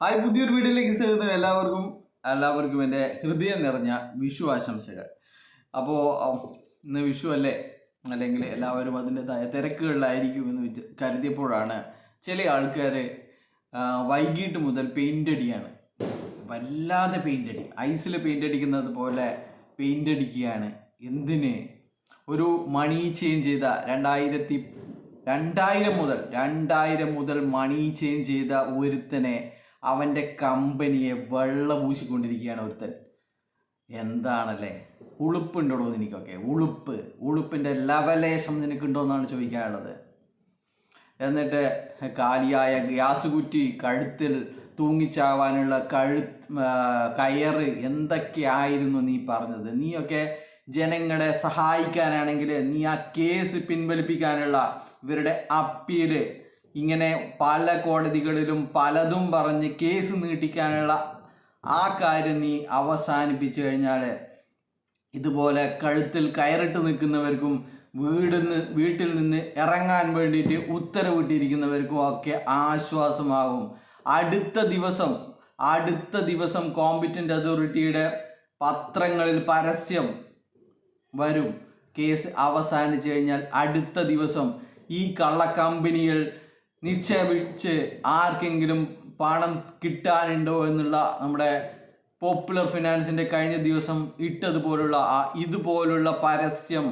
Hi, പുതിയൊരു വീഡിയോയിലേക്ക് സ്വാഗതം. എല്ലാവർക്കും എൻ്റെ ഹൃദയം നിറഞ്ഞ വിഷു ആശംസകൾ. അപ്പോൾ ഇന്ന് വിഷു അല്ലേ, അല്ലെങ്കിൽ എല്ലാവരും അതിൻ്റെതായ തിരക്കുകളിലായിരിക്കും എന്ന് കരുതിയപ്പോഴാണ് ചില ആൾക്കാർ വൈകിട്ട് മുതൽ പെയിൻ്റ് അടിയാണ്. വല്ലാതെ പെയിൻ്റ് അടി, ഐസിൽ പെയിൻ്റ് അടിക്കുന്നത് പോലെ പെയിൻ്റ് അടിക്കുകയാണ്. എന്തിന്? ഒരു മണി ചേഞ്ച് ചെയ്ത 2000 മുതൽ മണി ചേഞ്ച് ചെയ്ത ഒരുത്തനെ, അവൻ്റെ കമ്പനിയെ വെള്ള പൂശിക്കൊണ്ടിരിക്കുകയാണ് ഒരുത്തൻ. എന്താണല്ലേ, ഉളുപ്പുണ്ടോ എനിക്കൊക്കെ? ഉളുപ്പിൻ്റെ ലവലേശം നിനക്കുണ്ടോ എന്നാണ് ചോദിക്കാനുള്ളത്. എന്നിട്ട് കാലിയായ ഗ്യാസ് കുറ്റി, കഴുത്തിൽ തൂങ്ങിച്ചാവാനുള്ള കയറ്, എന്തൊക്കെയായിരുന്നു നീ പറഞ്ഞത്? നീയൊക്കെ ജനങ്ങളെ സഹായിക്കാനാണെങ്കിൽ നീ ആ കേസ് പിൻവലിപ്പിക്കാനുള്ള ഇവരുടെ അപ്പീല്, ഇങ്ങനെ പല കോടതികളിലും പലതും പറഞ്ഞ് കേസ് നീട്ടിക്കാനുള്ള ആ കാര്യം നീ അവസാനിപ്പിച്ചു കഴിഞ്ഞാൽ ഇതുപോലെ കഴുത്തിൽ കയറിട്ട് നിൽക്കുന്നവർക്കും വീട്ടിൽ നിന്ന് ഇറങ്ങാൻ വേണ്ടിയിട്ട് ഉത്തരവിട്ടിരിക്കുന്നവർക്കും ഒക്കെ ആശ്വാസമാകും. അടുത്ത ദിവസം കോമ്പറ്റൻ്റ് അതോറിറ്റിയുടെ പത്രങ്ങളിൽ പരസ്യം വരും. കേസ് അവസാനിച്ചു കഴിഞ്ഞാൽ അടുത്ത ദിവസം ഈ കള്ളക്കമ്പനികൾ നിക്ഷേപിച്ച് ആർക്കെങ്കിലും പണം കിട്ടാനുണ്ടോ എന്നുള്ള നമ്മുടെ പോപ്പുലർ ഫിനാൻസിൻ്റെ കഴിഞ്ഞ ദിവസം ഇതുപോലുള്ള പരസ്യം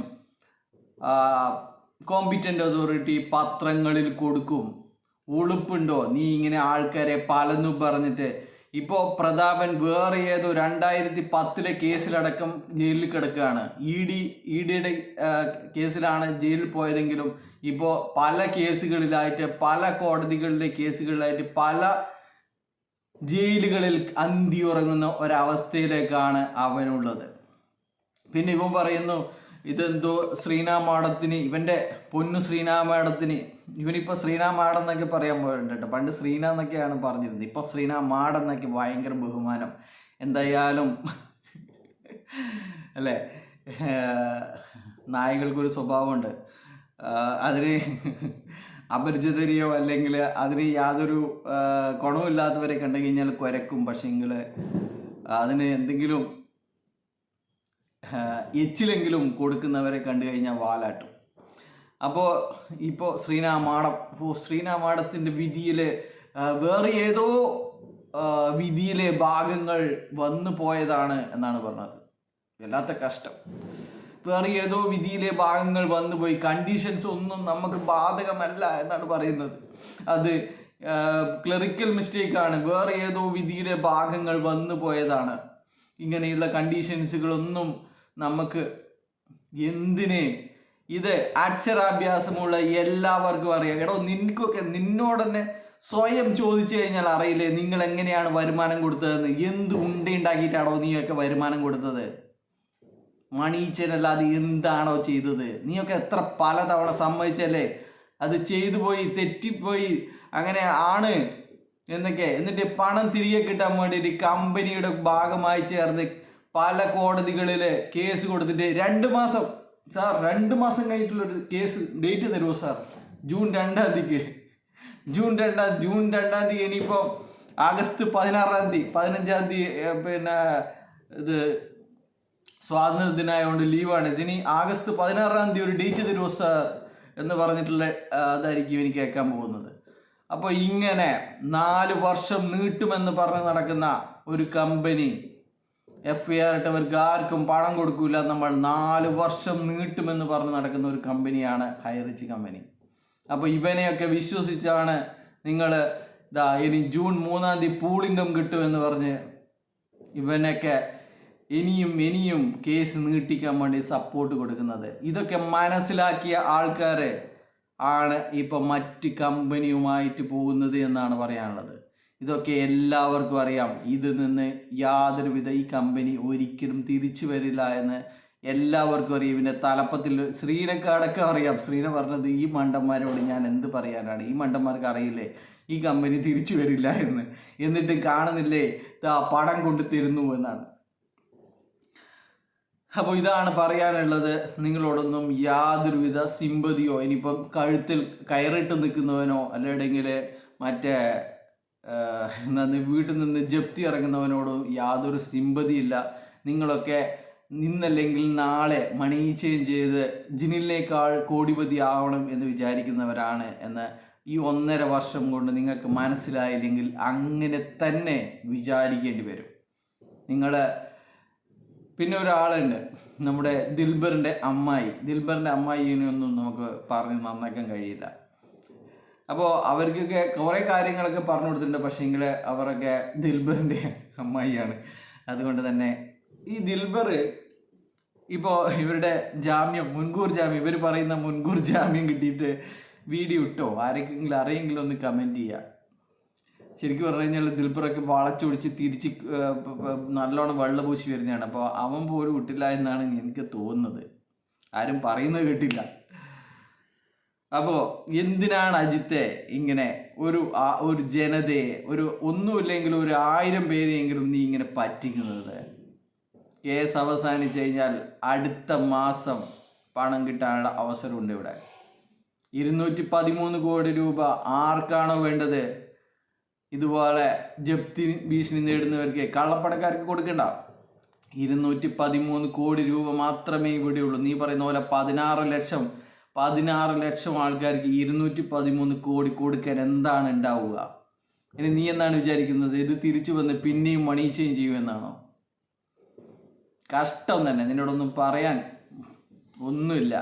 കോമ്പറ്റൻ്റ് അതോറിറ്റി പത്രങ്ങളിൽ കൊടുക്കും. ഉളുപ്പുണ്ടോ? നീ ഇങ്ങനെ ആൾക്കാരെ പലതും പറഞ്ഞിട്ട്. ഇപ്പോൾ പ്രതാപൻ വേറെ ഏതോ 2010 കേസിലടക്കം ജയിലിൽ കിടക്കുകയാണ്. ഇഡിയുടെ കേസിലാണ് ജയിലിൽ പോയതെങ്കിലും ഇപ്പോൾ പല കേസുകളിലായിട്ട്, പല കോടതികളിലെ കേസുകളിലായിട്ട്, പല ജയിലുകളിൽ അന്തി ഉറങ്ങുന്ന ഒരവസ്ഥയിലേക്കാണ് അവനുള്ളത്. പിന്നെ ഇവൻ പറയുന്നു ഇതെന്തോ ശ്രീനാമാടത്തിന്, ഇവൻ്റെ പൊന്നു ശ്രീനാമാടത്തിന്, ഇവനിപ്പോൾ ശ്രീനാമാടം എന്നൊക്കെ പറയാൻ പോയിട്ടുണ്ട് കേട്ടോ. പണ്ട് ശ്രീന എന്നൊക്കെയാണ് പറഞ്ഞിരുന്നത്, ഇപ്പോൾ ശ്രീനാമാടം എന്നൊക്കെ ഭയങ്കര ബഹുമാനം. എന്തായാലും അല്ലേ, നായകൾക്കൊരു സ്വഭാവമുണ്ട്. അതിന് അപരിചിതരെയോ അല്ലെങ്കിൽ അതിന് യാതൊരു ഗുണമില്ലാത്തവരെ കണ്ടു കഴിഞ്ഞാൽ കുരക്കും. പക്ഷേങ്കിൽ അതിന് എന്തെങ്കിലും എച്ചിലെങ്കിലും കൊടുക്കുന്നവരെ കണ്ടു കഴിഞ്ഞാൽ വാലാട്ടും. ഇപ്പോൾ ശ്രീനാമാടത്തിൻ്റെ വിധിയിൽ വേറെ ഏതോ വിധിയിലെ ഭാഗങ്ങൾ വന്നു പോയതാണ് എന്നാണ് പറഞ്ഞത്. വല്ലാത്ത കഷ്ടം. വേറെ ഏതോ വിധിയിലെ ഭാഗങ്ങൾ വന്നുപോയി, കണ്ടീഷൻസ് ഒന്നും നമുക്ക് ബാധകമല്ല എന്നാണ് പറയുന്നത്. അത് ക്ലറിക്കൽ മിസ്റ്റേക്കാണ്, വേറെ ഏതോ വിധിയിലെ ഭാഗങ്ങൾ വന്നു പോയതാണ്. ഇങ്ങനെയുള്ള കണ്ടീഷൻസുകളൊന്നും നമുക്ക് എന്തിന്? ഇത് അക്ഷരാഭ്യാസമുള്ള എല്ലാവർക്കും അറിയാം. എടോ, നിന്നോടന്നെ സ്വയം ചോദിച്ചു കഴിഞ്ഞാൽ അറിയില്ലേ നിങ്ങൾ എങ്ങനെയാണ് വരുമാനം കൊടുത്തതെന്ന്? എന്ത് ഉണ്ടയുണ്ടാക്കിയിട്ടാണോ നീയൊക്കെ വരുമാനം കൊടുത്തത്? മണീച്ചനല്ലാതെ എന്താണോ ചെയ്തത്? നീയൊക്കെ എത്ര പലതവണ സമ്മതിച്ചല്ലേ അത് ചെയ്തു പോയി, തെറ്റിപ്പോയി, അങ്ങനെ ആണ് എന്നൊക്കെ. എന്നിട്ട് പണം തിരികെ കിട്ടാൻ വേണ്ടിയിട്ട് കമ്പനിയുടെ ഭാഗമായി ചേർന്ന് പല കോടതികളിൽ കേസ് കൊടുത്തിട്ട് 2 മാസം, സാർ 2 മാസം കഴിഞ്ഞിട്ടുള്ളൊരു കേസ് ഡേറ്റ് തരുമോ സാർ? ജൂൺ 2-ാം തീയതിക്ക്. ജൂൺ 2-ാം തീയതി. ഇനിയിപ്പോൾ ആഗസ്റ്റ് 16-ാം തീയതി 15-ാം തീയതി പിന്നെ ഇത് സ്വാതന്ത്ര്യ ദിനമായതുകൊണ്ട് ലീവാണ്. ഇനി ആഗസ്റ്റ് 16-ാം തീയതി ഒരു ഡേറ്റ് തരുമോ സാർ എന്ന് പറഞ്ഞിട്ടുള്ള അതായിരിക്കും എനിക്ക് കേൾക്കാൻ പോകുന്നത്. അപ്പോൾ ഇങ്ങനെ 4 വർഷം നീട്ടുമെന്ന് പറഞ്ഞ് നടക്കുന്ന ഒരു കമ്പനി, FIR ഇട്ടവർക്ക് ആർക്കും പണം കൊടുക്കില്ല, നമ്മൾ 4 വർഷം നീട്ടുമെന്ന് പറഞ്ഞ് നടക്കുന്ന ഒരു കമ്പനിയാണ് ഹൈറിച്ച് കമ്പനി. അപ്പോൾ ഇവനെയൊക്കെ വിശ്വസിച്ചാണ് നിങ്ങൾ ഇനി ജൂൺ 3-ാം തീയതി പൂളിംഗം കിട്ടുമെന്ന് പറഞ്ഞ് ഇവനൊക്കെ ഇനിയും കേസ് നീട്ടിക്കാൻ വേണ്ടി സപ്പോർട്ട് കൊടുക്കുന്നത്. ഇതൊക്കെ മനസ്സിലാക്കിയ ആൾക്കാർ ആണ് ഇപ്പം മറ്റ് കമ്പനിയുമായിട്ട് പോകുന്നത് എന്നാണ് പറയാനുള്ളത്. ഇതൊക്കെ എല്ലാവർക്കും അറിയാം. ഇതിൽ നിന്ന് യാതൊരുവിധ ഈ കമ്പനി ഒരിക്കലും തിരിച്ചു വരില്ല എന്ന് എല്ലാവർക്കും അറിയാം. ഇവൻ്റെ തലപ്പത്തിൽ ശ്രീനക്കാടൊക്കെ അറിയാം. ശ്രീന പറഞ്ഞത് ഈ മണ്ടന്മാരോട് ഞാൻ എന്ത് പറയാനാണ്, ഈ മണ്ടന്മാർക്ക് അറിയില്ലേ ഈ കമ്പനി തിരിച്ചു വരില്ല എന്ന്. എന്നിട്ട് കാണുന്നില്ലേ പണം കൊണ്ടു തരുന്നു എന്നാണ്. അപ്പോൾ ഇതാണ് പറയാനുള്ളത്. നിങ്ങളോടൊന്നും യാതൊരുവിധ സിമ്പതിയോ, ഇനിയിപ്പം കഴുത്തിൽ കയറിട്ട് നിൽക്കുന്നവനോ അല്ലെങ്കിൽ മറ്റേ എന്നാൽ വീട്ടിൽ നിന്ന് ജപ്തി ഇറങ്ങുന്നവനോടും യാതൊരു സിമ്പതിയില്ല. നിങ്ങളൊക്കെ ഇന്നല്ലെങ്കിൽ നാളെ മണി ചേഞ്ച് ചെയ്ത് ജിനിലിനേക്കാൾ കോടിപതി ആവണം എന്ന് വിചാരിക്കുന്നവരാണ് എന്ന് ഈ 1.5 വർഷം കൊണ്ട് നിങ്ങൾക്ക് മനസ്സിലായില്ലെങ്കിൽ അങ്ങനെ തന്നെ വിചാരിക്കേണ്ടി വരും നിങ്ങൾ. പിന്നെ ഒരാളുണ്ട്, നമ്മുടെ ദിൽബറിൻ്റെ അമ്മായിയൊന്നും നമുക്ക് പറഞ്ഞ് നന്നാക്കാൻ കഴിയില്ല. അപ്പോൾ അവർക്കൊക്കെ കുറേ കാര്യങ്ങളൊക്കെ പറഞ്ഞു കൊടുത്തിട്ടുണ്ട്, പക്ഷേങ്കിൽ അവരൊക്കെ ദിൽബറിൻ്റെ അമ്മായിയാണ്. അതുകൊണ്ട് തന്നെ ഈ ദിൽബർ ഇപ്പോൾ ഇവരുടെ മുൻകൂർ ജാമ്യം ഇവർ പറയുന്ന മുൻകൂർ ജാമ്യം കിട്ടിയിട്ട് വീഡിയോ ഇട്ടോ? ആരെങ്കിലും അറിയെങ്കിലും ഒന്ന് കമൻറ്റ് ചെയ്യുക. ശരിക്കും പറഞ്ഞു കഴിഞ്ഞാൽ ദിൽബറൊക്കെ വളച്ചൊടിച്ച് തിരിച്ച് നല്ലോണം വെള്ളപൂശി വരുന്നതാണ്. അപ്പോൾ അവൻ പോലും വിട്ടില്ല എന്നാണ് എനിക്ക് തോന്നുന്നത്. ആരും പറയുന്നത് കേട്ടില്ല. അപ്പോൾ എന്തിനാണ് അജിത്തെ ഇങ്ങനെ ഒരു ജനതയെ ഒന്നുമില്ലെങ്കിലും 1000 പേരെയെങ്കിലും നീ ഇങ്ങനെ പറ്റിക്കുന്നത്? കേസ് അവസാനിച്ച് കഴിഞ്ഞാൽ അടുത്ത മാസം പണം കിട്ടാനുള്ള അവസരമുണ്ട്. ഇവിടെ 213 കോടി രൂപ ആർക്കാണോ വേണ്ടത്? ഇതുപോലെ ജപ്തി ഭീഷണി നേടുന്നവർക്ക്, കള്ളപ്പണക്കാർക്ക് കൊടുക്കണ്ട. 213 കോടി രൂപ മാത്രമേ ഇവിടെയുള്ളൂ. നീ പറയുന്ന പോലെ 16 ലക്ഷം ആൾക്കാർക്ക് 213 കോടി കൊടുക്കാൻ എന്താണ് ഉണ്ടാവുക? ഇനി നീ എന്താണ് വിചാരിക്കുന്നത്? ഇത് തിരിച്ചു വന്ന് പിന്നെയും മണി ചേഞ്ച് ചെയ്യുമെന്നാണോ? കഷ്ടം തന്നെ. നിന്നോടൊന്നും പറയാൻ ഒന്നുമില്ല.